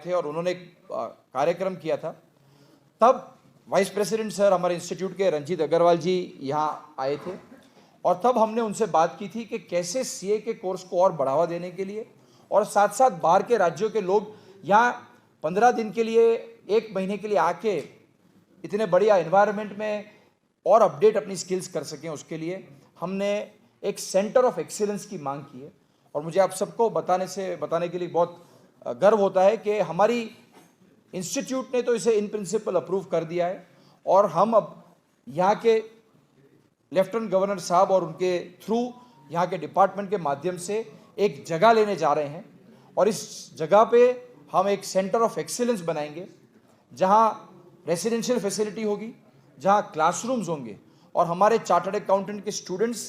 थे और उन्होंने एक कार्यक्रम किया था, तब वाइस प्रेसिडेंट सर हमारे इंस्टीट्यूट के रंजीत अग्रवाल जी यहाँ आए थे और तब हमने उनसे बात की थी कि कैसे सीए के कोर्स को और बढ़ावा देने के लिए और साथ साथ बाहर के राज्यों के लोग यहाँ 15 दिन के लिए, 1 महीने के लिए आके इतने बढ़िया एनवायरनमेंट में और अपडेट अपनी स्किल्स कर सकें, उसके लिए हमने एक सेंटर ऑफ एक्सीलेंस की मांग की है। और मुझे आप सबको बताने के लिए बहुत गर्व होता है कि हमारी इंस्टीट्यूट ने तो इसे इन प्रिंसिपल अप्रूव कर दिया है और हम अब यहाँ के लेफ्टिनेंट गवर्नर साहब और उनके थ्रू यहाँ के डिपार्टमेंट के माध्यम से एक जगह लेने जा रहे हैं और इस जगह पे हम एक सेंटर ऑफ एक्सीलेंस बनाएंगे जहाँ रेसिडेंशियल फैसिलिटी होगी, जहाँ क्लासरूम्स होंगे और हमारे चार्टर्ड अकाउंटेंट के स्टूडेंट्स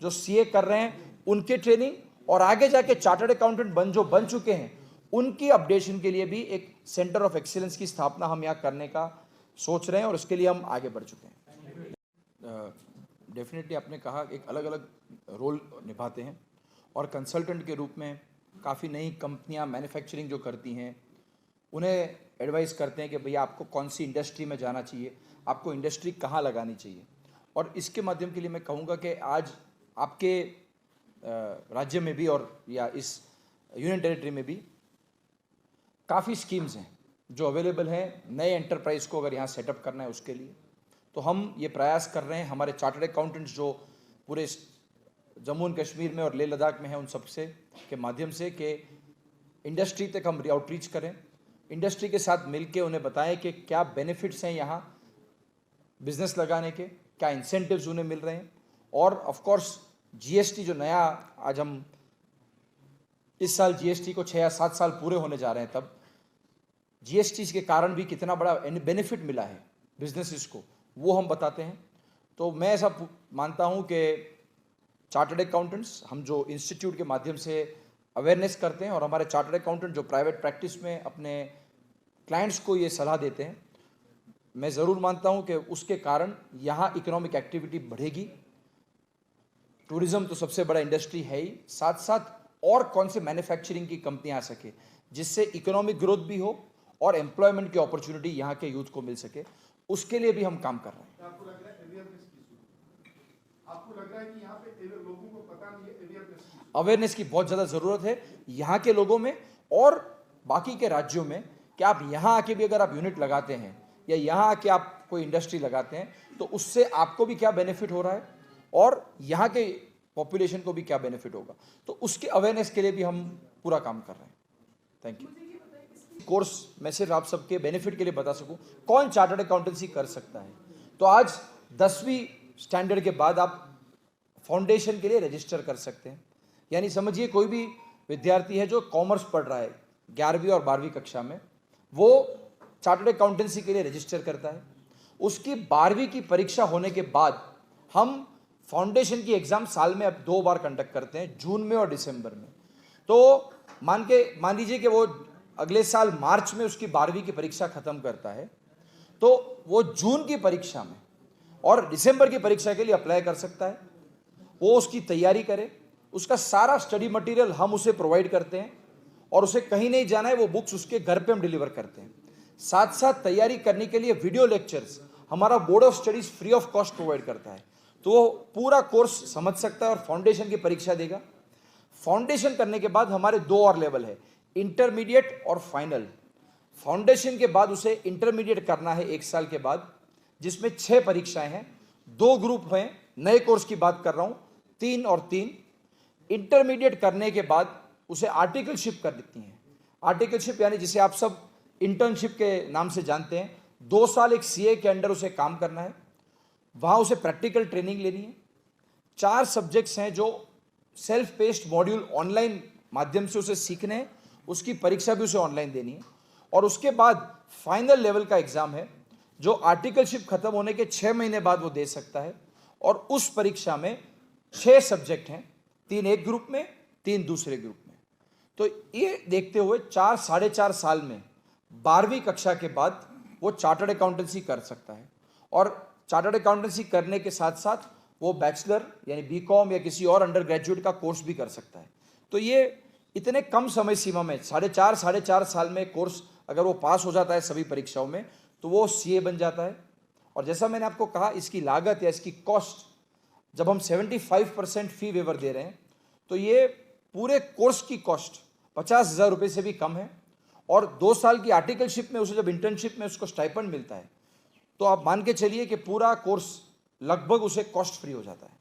जो सीए कर रहे हैं उनके ट्रेनिंग और आगे जाके चार्टर्ड अकाउंटेंट बन चुके हैं उनकी अपडेशन के लिए भी एक सेंटर ऑफ एक्सीलेंस की स्थापना हम यहाँ करने का सोच रहे हैं और उसके लिए हम आगे बढ़ चुके हैं। डेफिनेटली आपने कहा एक अलग अलग रोल निभाते हैं और कंसल्टेंट के रूप में काफ़ी नई कंपनियां मैन्युफैक्चरिंग जो करती हैं उन्हें एडवाइस करते हैं कि भैया आपको कौन सी इंडस्ट्री में जाना चाहिए, आपको इंडस्ट्री कहाँ लगानी चाहिए। और इसके माध्यम के लिए मैं कहूँगा कि आज आपके राज्य में भी और या इस यूनियन टेरिटरी में भी काफ़ी स्कीम्स हैं जो अवेलेबल हैं नए एंटरप्राइज को अगर यहाँ सेटअप करना है उसके लिए। तो हम ये प्रयास कर रहे हैं हमारे चार्टर्ड अकाउंटेंट्स जो पूरे जम्मू एंड कश्मीर में और लेह लद्दाख में हैं उन सबसे के माध्यम से कि इंडस्ट्री तक हम आउटरीच करें, इंडस्ट्री के साथ मिलके उन्हें बताएं कि क्या बेनिफिट्स हैं यहाँ बिजनेस लगाने के, क्या इंसेंटिव्स उन्हें मिल रहे हैं। और ऑफ कोर्स जीएसटी जो नया आज हम इस साल जीएसटी को 6 या 7 साल पूरे होने जा रहे हैं, तब जीएसटी के कारण भी कितना बड़ा बेनिफिट मिला है बिजनेसेस को वो हम बताते हैं। तो मैं ऐसा मानता हूं कि चार्टर्ड अकाउंटेंट्स हम जो इंस्टीट्यूट के माध्यम से अवेयरनेस करते हैं और हमारे चार्टर्ड अकाउंटेंट जो प्राइवेट प्रैक्टिस में अपने क्लाइंट्स को ये सलाह देते हैं, मैं ज़रूर मानता हूं कि उसके कारण यहाँ इकोनॉमिक एक्टिविटी बढ़ेगी। टूरिज़्म तो सबसे बड़ा इंडस्ट्री है ही, साथ साथ और कौन से मैन्युफैक्चरिंग की कंपनियां आ सके जिससे इकोनॉमिक ग्रोथ भी हो और एम्प्लॉयमेंट की अपॉर्चुनिटी यहाँ के यूथ को मिल सके, उसके लिए भी हम काम कर रहे हैं। आपको लग रहा है कि यहाँ पे लोगों को पता नहीं है अवेयरनेस की बहुत ज़्यादा ज़रूरत है यहाँ के लोगों में और बाकी के राज्यों में कि आप यहाँ आके भी अगर आप यूनिट लगाते हैं या यहाँ आके आप कोई इंडस्ट्री लगाते हैं तो उससे आपको भी क्या बेनिफिट हो रहा है और यहाँ के पॉपुलेशन को भी क्या बेनिफिट होगा। तो उसके अवेयरनेस के लिए भी हम पूरा काम कर रहे हैं। Thank you. कोर्स मैं सिर्फ आप सबके बेनिफिट के लिए बता सकूं कौन चार्टर्ड अकाउंटेंसी कर सकता है, तो आज 10वीं स्टैंडर्ड के बाद आप फाउंडेशन के लिए रजिस्टर कर सकते हैं। यानी समझिए कोई भी विद्यार्थी है जो कॉमर्स पढ़ रहा है 11वीं और 12वीं कक्षा में, वो चार्टर्ड अकाउंटेंसी के लिए रजिस्टर करता है। उसकी 12वीं की परीक्षा होने के बाद हम फाउंडेशन की एग्जाम साल में अब 2 बार कंडक्ट करते हैं, जून में और दिसंबर में। तो मान लीजिए कि वो अगले साल मार्च में उसकी 12वीं की परीक्षा खत्म करता है, तो वो जून की परीक्षा में और दिसंबर की परीक्षा के लिए अप्लाई कर सकता है। वो उसकी तैयारी करे, उसका सारा स्टडी मटेरियल हम उसे प्रोवाइड करते हैं और उसे कहीं नहीं जाना है, वो बुक्स उसके घर पे हम डिलीवर करते हैं। साथ साथ तैयारी करने के लिए वीडियो लेक्चर्स हमारा board of studies free of cost provide करता है, तो वो पूरा कोर्स समझ सकता है और फाउंडेशन की परीक्षा देगा। फाउंडेशन करने के बाद हमारे 2 और लेवल है, इंटरमीडिएट और फाइनल। फाउंडेशन के बाद उसे इंटरमीडिएट करना है 1 साल के बाद, जिसमें 6 परीक्षाएं हैं, 2 ग्रुप हैं, नए कोर्स की बात कर रहा हूं, 3 और 3। इंटरमीडिएट करने के बाद उसे आर्टिकलशिप कर देती हैं। आर्टिकलशिप यानी जिसे आप सब इंटर्नशिप के नाम से जानते हैं, 2 साल एक सीए के अंडर उसे काम करना है, वहाँ उसे प्रैक्टिकल ट्रेनिंग लेनी है। 4 सब्जेक्ट्स हैं जो सेल्फ पेस्ड मॉड्यूल ऑनलाइन माध्यम से उसे सीखने हैं, उसकी परीक्षा भी उसे ऑनलाइन देनी है। और उसके बाद फाइनल लेवल का एग्जाम है जो आर्टिकलशिप खत्म होने के 6 महीने बाद वो दे सकता है। और उस परीक्षा में 6 सब्जेक्ट हैं, 3 एक ग्रुप में, 3 दूसरे ग्रुप में। तो ये देखते हुए 4-4.5 साल में 12वीं कक्षा के बाद वो चार्टर्ड अकाउंटेंसी कर सकता है। और चार्टर्ड अकाउंटेंसी करने के साथ साथ वो बैचलर यानी बीकॉम या किसी और अंडर ग्रेजुएट का कोर्स भी कर सकता है। तो ये इतने कम समय सीमा में साढ़े चार साल में कोर्स अगर वो पास हो जाता है सभी परीक्षाओं में तो वो सीए बन जाता है। और जैसा मैंने आपको कहा, इसकी लागत या इसकी कॉस्ट जब हम 75% फी वेवर दे रहे हैं तो ये पूरे कोर्स की कॉस्ट 50,000 रुपये से भी कम है। और 2 साल की आर्टिकलशिप में उसे जब इंटर्नशिप में उसको स्टाइपेंड मिलता है तो आप मान के चलिए कि पूरा कोर्स लगभग उसे कॉस्ट फ्री हो जाता है।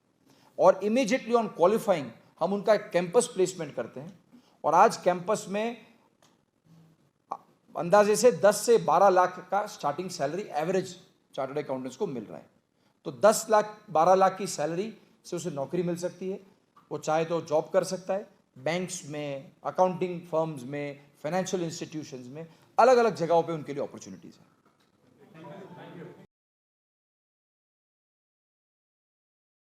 और इमीडिएटली ऑन क्वालिफाइंग हम उनका एक कैंपस प्लेसमेंट करते हैं। और आज कैंपस में अंदाजे से 10 से 12 लाख का starting salary average chartered accountants को मिल रहा है। तो 10 लाख 12 लाख की सैलरी से उसे नौकरी मिल सकती है। वो चाहे तो जॉब कर सकता है बैंक्स में, अकाउंटिंग फर्म्स में, फाइनेंशियल इंस्टीट्यूशंस में, अलग अलग जगहों पे उनके लिए अपॉर्चुनिटीज़ है।